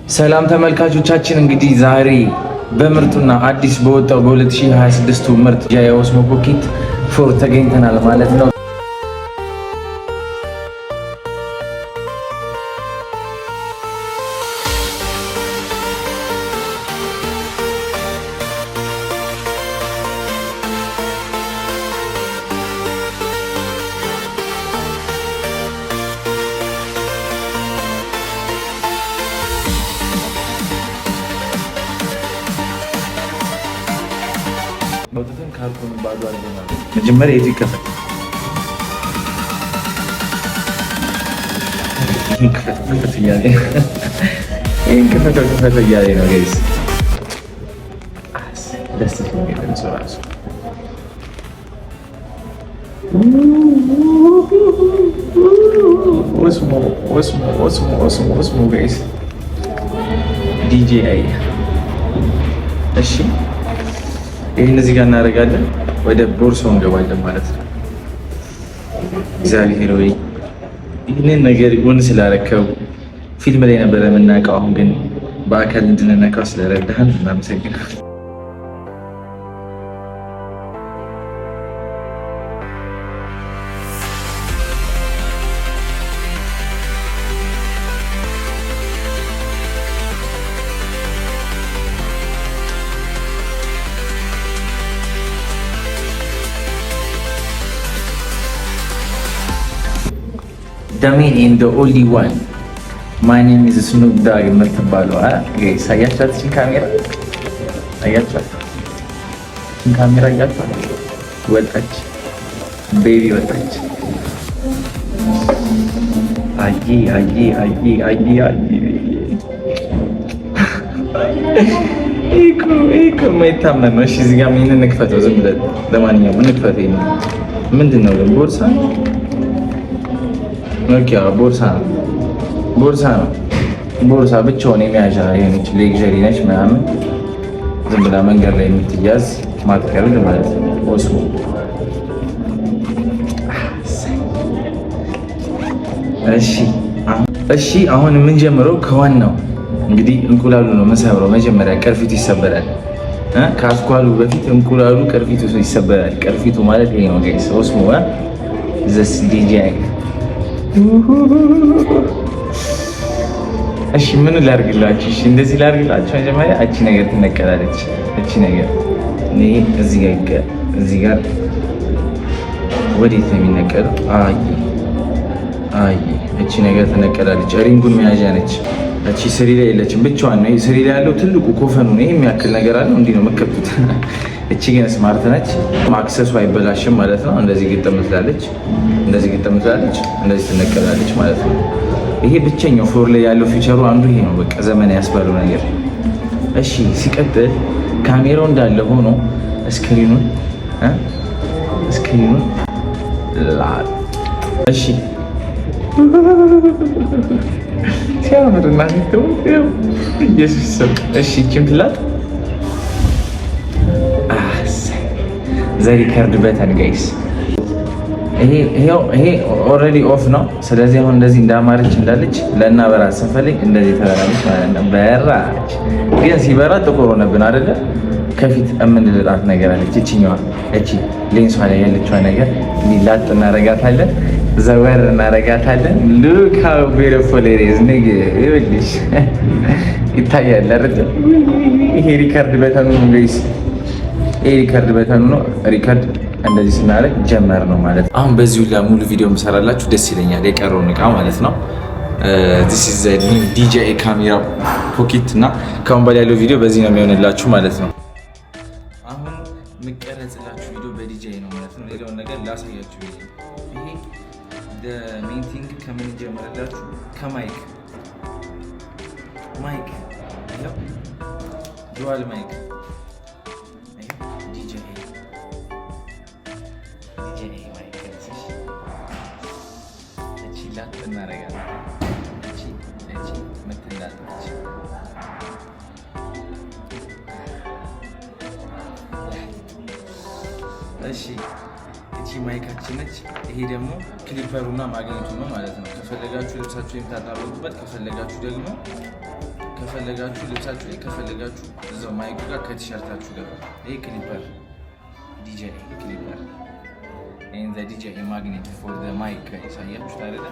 ሰላም ተመልካቾቻችን፣ እንግዲህ ዛሬ በምርጡና አዲስ በወጣው በ2026 ምርጥ የኦስሞ ፖኬት 4 ተገኝተናል ማለት ነው። ወጥተን ካርቶን ባዶ አድርገናል። መጀመሪያ የቱ ይከፈት? ክፈት እያለ ይሄን ክፈት እያለ ነው ጋይስ። ደስ የሚል ነው ራሱ። ኦስሞ ጋይስ ዲጄአይ። እሺ ይሄን እዚህ ጋር እናደርጋለን። ወደ ቦርሳው እንገባለን ማለት ነው። እግዚአብሔር ወይ ይህንን ነገር ይሁን ስላረከው ፊልም ላይ ነበር የምናውቀው። አሁን ግን በአካል እንድንነካው ስለረዳህን እናመሰግናለን። The main and the only one. My name is Snoop Dogg የምትባለው ጋይስ አያችኋት? እቺን ካሜራ አያችኋት? እቺን ካሜራ አያችኋት? ወጣች፣ ቤቢ ወጣች። ኢኮ የማይታመን ነው። እሺ እዚህ ጋር ምን እንክፈተው? ዝም ብለን ለማንኛውም እንክፈተው። ምንድን ነው ግን? ቦርሳ ነው። ኦኬ ቦርሳ ነው። ቦርሳ ብቻውን የሚያዣ የሆነች ሌክዠሪ ነች ምናምን፣ ዝም ብላ መንገድ ላይ የምትያዝ ማትከብድ ማለት ነው። ኦስሞ እሺ አሁን የምንጀምረው ከዋናው እንግዲህ እንቁላሉ ነው የምንሰብረው። መጀመሪያ ቅርፊቱ ይሰበራል። ከአስኳሉ በፊት እንቁላሉ ቅርፊቱ ይሰበራል። ቅርፊቱ ማለት ይሄ ነው ጋይስ። ኦስሞ ዘስ ዲጄአይ። እሺ ምን ላድርግላችሁ? እሺ እንደዚህ ላድርግላችሁ። መጀመሪያ እቺ ነገር ትነቀላለች። እቺ ነገር እዚህ ጋር ወዴት ነው የሚነቀለው? አይ እቺ ነገር ትነቀላለች። ሪንጉን መያዣ ነች። እቺ ስሪ ላይ የለችም፣ ብቻዋን ነው። ስሪ ላይ ያለው ትልቁ ኮፈኑ ነው። ይሄ የሚያክል ነገር አለው። እንዲህ ነው መከቱት። እቺ ግን ስማርት ነች። አክሰሱ አይበላሽም ማለት ነው። እንደዚህ ግጥም ትላለች፣ እንደዚህ ትነቀላለች ማለት ነው። ይሄ ብቸኛው ፎር ላይ ያለው ፊቸሩ አንዱ ይሄ ነው። በቃ ዘመን ያስባለው ነገር። እሺ ሲቀጥል ካሜራው እንዳለ ሆኖ ስክሪኑን እሺ ሲያምርና ሲተው ኢየሱስ ሰው። እሺ ኪምትላት ዘሪከርድ በተን ጋይስ። ይሄ ኦልሬዲ ኦፍ ነው። ስለዚህ አሁን እንደዚህ እንዳማረች እንዳለች ለእናበራት ስንፈልግ እንደዚህ ተበራለች ማለት ነው። በራች ግን ሲበራ ጥቁር ሆነብን አይደለ? ከፊት የምንልጣት ነገር አለች። እቺኛዋ እቺ ሌንሷ ላይ ያለችዋ ነገር ሊላጥ እናረጋታለን፣ ዘወር እናረጋታለን። ሉክ ሃው ቢዩቲፉል ኢት ኢዝ ንግ ይልሽ ይታያል አይደል? ይሄ ሪከርድ በተኑ ነው ጋይስ። ይሄ ሪከርድ በተኑ ነው። ሪከርድ እንደዚህ ስናደርግ ጀመር ነው ማለት ነው። አሁን በዚሁ ላይ ሙሉ ቪዲዮ ምሰራላችሁ ደስ ይለኛል፣ የቀረውን እቃ ማለት ነው። this is a new DJI ካሜራ ፖኬት እና ካሁን በላይ ያለው ቪዲዮ በዚህ ነው የሚሆንላችሁ ማለት ነው። አሁን የምቀረጽላችሁ ቪዲዮ በዲጄአይ ነው ማለት ነው። ሌላውን ነገር ላሳያችሁ። ይሄ the main thing ከምን ጀመረላችሁ? ከማይክ ያው ዱዋል ማይክ እናረጋለን። እቺ ምትላለች። እሺ እቺ ማይካችን ነች። ይሄ ደግሞ ክሊፐሩና ማግኔቱ ነው ማለት ነው። ከፈለጋችሁ ልብሳችሁ የምታጣበቁበት፣ ከፈለጋችሁ ደግሞ ከፈለጋችሁ ልብሳችሁ ላይ ከፈለጋችሁ እዛው ማይኩ ጋር ከቲሸርታችሁ ጋር ይሄ ክሊፐር ዲጄይ ክሊፐር and the DJI magnet for the mic ያሳያችሁ አይደል?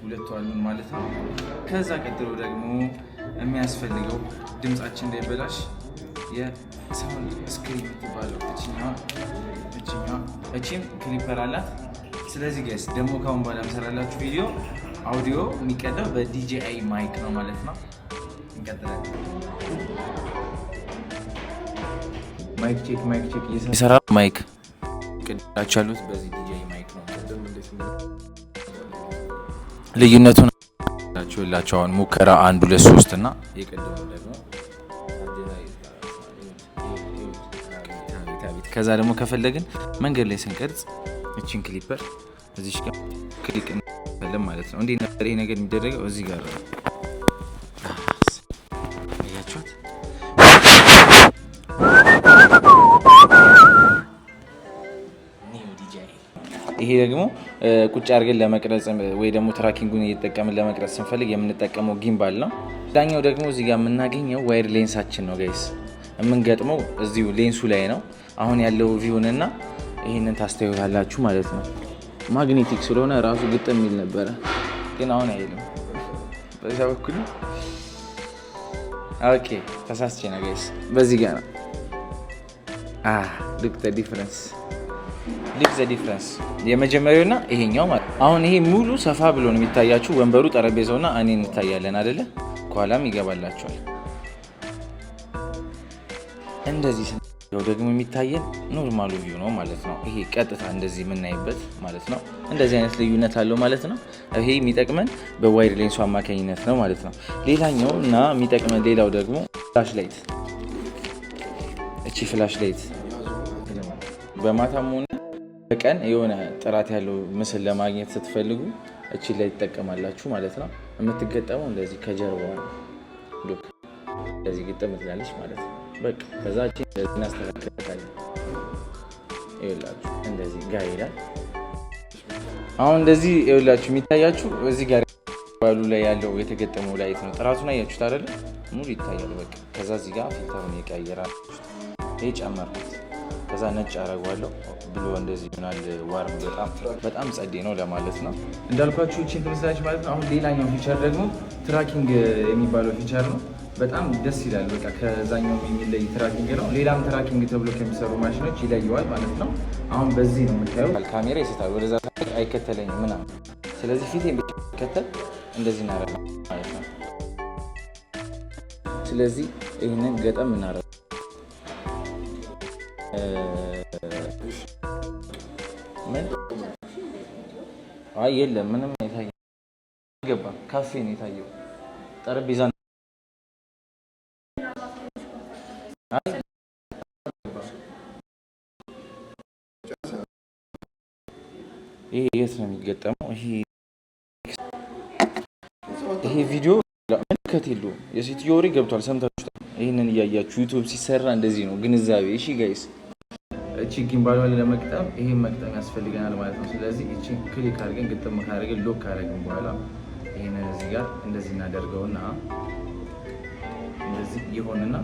ሁለቱ አሉን ማለት ነው። ከዛ ቀጥሎ ደግሞ የሚያስፈልገው ድምጻችን እንዳይበላሽ የሳውንድ ስክሪን የምትባለው እቺም ክሊፐር አላት። ስለዚህ ጋይስ ደግሞ ካሁን በኋላ የምሰራላችሁ ቪዲዮ አውዲዮ የሚቀዳው በዲጂአይ ማይክ ነው ማለት ነው። እንቀጥላለን። ማይክ ቼክ እየሰራ ማይክ ቅዳች ያሉት በዚህ ዲጂአይ ማይክ ነው። ልዩነቱን ላችሁ አሁን ሙከራ 1 2 3 እና የቀደመው ደግሞ ከዛ ደግሞ ከፈለግን መንገድ ላይ ስንቀርጽ እቺን ክሊፐር እዚህ ጋር ክሊክ እንላለን ማለት ነው። እንዴ ነበር ይሄ ነገር የሚደረገው እዚህ ጋር ነው። አያችሁት? ይሄ ደግሞ ቁጭ አድርገን ለመቅረጽ ወይ ደግሞ ትራኪንጉን እየተጠቀምን ለመቅረጽ ስንፈልግ የምንጠቀመው ጊምባል ነው። ዳኛው ደግሞ እዚህ ጋር የምናገኘው ዋይር ሌንሳችን ነው ጋይስ። የምንገጥመው እዚሁ ሌንሱ ላይ ነው። አሁን ያለው ቪውንና ይሄንን ታስተውላላችሁ ማለት ነው። ማግኔቲክ ስለሆነ ራሱ ግጥም የሚል ነበረ፣ ግን አሁን አይልም። በዛ በኩል ኦኬ፣ ተሳስቼ ነው ጋይስ። በዚህ ጋር ነው ሉክ ዘ ዲፍረንስ የመጀመሪያውና ይሄኛው ማለት አሁን ይሄ ሙሉ ሰፋ ብሎ ነው የሚታያችሁ። ወንበሩ ጠረጴዛውና እኔ እንታያለን አይደለ? ከኋላም ይገባላችኋል። እንደዚህ ያው ደግሞ የሚታየን ኖርማሉ ቪው ነው ማለት ነው። ይሄ ቀጥታ እንደዚህ የምናይበት ማለት ነው። እንደዚህ አይነት ልዩነት አለው ማለት ነው። ይሄ የሚጠቅመን በዋይድ ሌንሱ አማካኝነት ነው ማለት ነው። ሌላኛው እና የሚጠቅመን ሌላው ደግሞ ፍላሽ ላይት። እቺ ፍላሽ ላይት በማታም ሆነ በቀን የሆነ ጥራት ያለው ምስል ለማግኘት ስትፈልጉ እቺ ላይ ትጠቀማላችሁ ማለት ነው። የምትገጠመው እንደዚህ ከጀርባው ሉክ እንደዚህ ግጥም ትላለች ማለት ነው። በቃ ከዛ እቺ እንደዚህ እናስተካክላለን። ይኸውላችሁ እንደዚህ ጋር ይላል። አሁን እንደዚህ ይኸውላችሁ የሚታያችሁ እዚህ ጋር ባሉ ላይ ያለው የተገጠመው ላይት ነው። ጥራቱን አያችሁት አይደል? ሙሉ ይታያል። በቃ ከዛ እዚህ ጋር ፊልተሩን ይቀይራል። ይሄ ጨመርኩት። ከዛ ነጭ አደርገዋለሁ ብሎ እንደዚህ ይሆናል። ዋርም በጣም ጸዴ ነው ለማለት ነው። እንዳልኳችሁ እቺን ትመስላለች ማለት ነው። አሁን ሌላኛው ፊቸር ደግሞ ትራኪንግ የሚባለው ፊቸር ነው። በጣም ደስ ይላል። በቃ ከዛኛው የሚለይ ትራኪንግ ነው። ሌላም ትራኪንግ ተብሎ ከሚሰሩ ማሽኖች ይለየዋል ማለት ነው። አሁን በዚህ ነው የምታየው። ካሜራ ይሰጣል ወደዛ አይከተለኝም ምናምን። ስለዚህ ፊቴን ብቻ ከተል እንደዚህ እናደርጋለን ማለት ነው። ስለዚህ ይህንን ገጠም እናደርጋለን። ምን አይ የለም ምንም አይታየም። ገባ ካፌ ነው የታየው። ጠረጴዛ ይሄ የት ነው የሚገጠመው? ይሄ ቪዲዮ ምልክት የለውም። የሴትዮ ወሬ ገብቷል። ሰምታችሁታል። ይሄንን እያያችሁ ዩቲዩብ ሲሰራ እንደዚህ ነው ግንዛቤ። እሺ ጋይስ እቺ ጊምባሏን ለመግጠም ይሄን መግጠም ያስፈልገናል ማለት ነው። ስለዚህ እቺ ክሊክ አድርገን ግጥም ካደረግን ሎክ ካደረግን በኋላ ይሄንን እዚህ ጋር እንደዚህ እናደርገውና እንደዚህ ይሆንና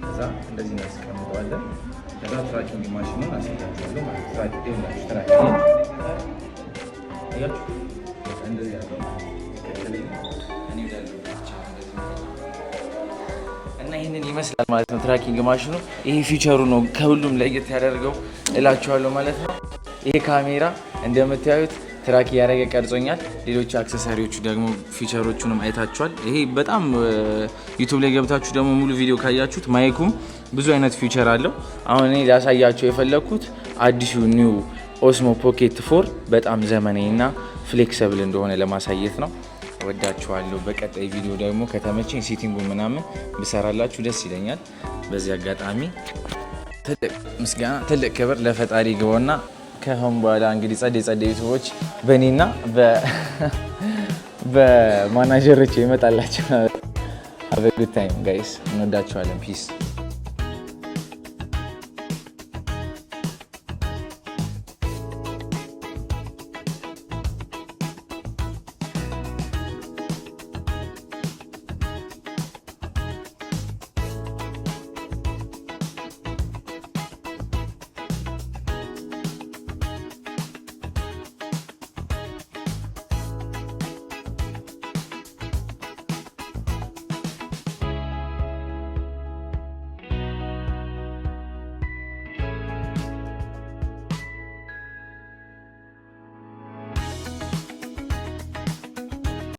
ከዛ እንደዚህ እናስቀምጠዋለን። ከዛ ትራኪንግ ማሽኑን አስይዛለሁ ማለት ትራኪንግ አያችሁ እንደዚህ ያለው እና ይህንን ይመስላል ማለት ነው ትራኪንግ ማሽኑ። ይሄ ፊቸሩ ነው ከሁሉም ለየት ያደርገው እላችኋለሁ ማለት ነው። ይሄ ካሜራ እንደምታዩት ትራክ ያደረገ ቀርጾኛል። ሌሎች አክሰሰሪዎቹ ደግሞ ፊቸሮቹንም አይታችኋል። ይሄ በጣም ዩቲዩብ ላይ ገብታችሁ ደግሞ ሙሉ ቪዲዮ ካያችሁት ማይኩም ብዙ አይነት ፊቸር አለው። አሁን እኔ ላሳያችሁ የፈለኩት አዲሱ ኒው ኦስሞ ፖኬት 4 በጣም ዘመናዊና ፍሌክሲብል እንደሆነ ለማሳየት ነው። ወዳችኋለሁ። በቀጣይ ቪዲዮ ደግሞ ከተመቸኝ ሴቲንጉ ምናምን ብሰራላችሁ ደስ ይለኛል። በዚህ አጋጣሚ ትልቅ ምስጋና ትልቅ ክብር ለፈጣሪ ግቦና ከአሁን በኋላ እንግዲህ ጸዴ ዩቲዩቦች በእኔና በማናጀሮች ይመጣላችሁ። have a good time guys። እንወዳችኋለን። ፒስ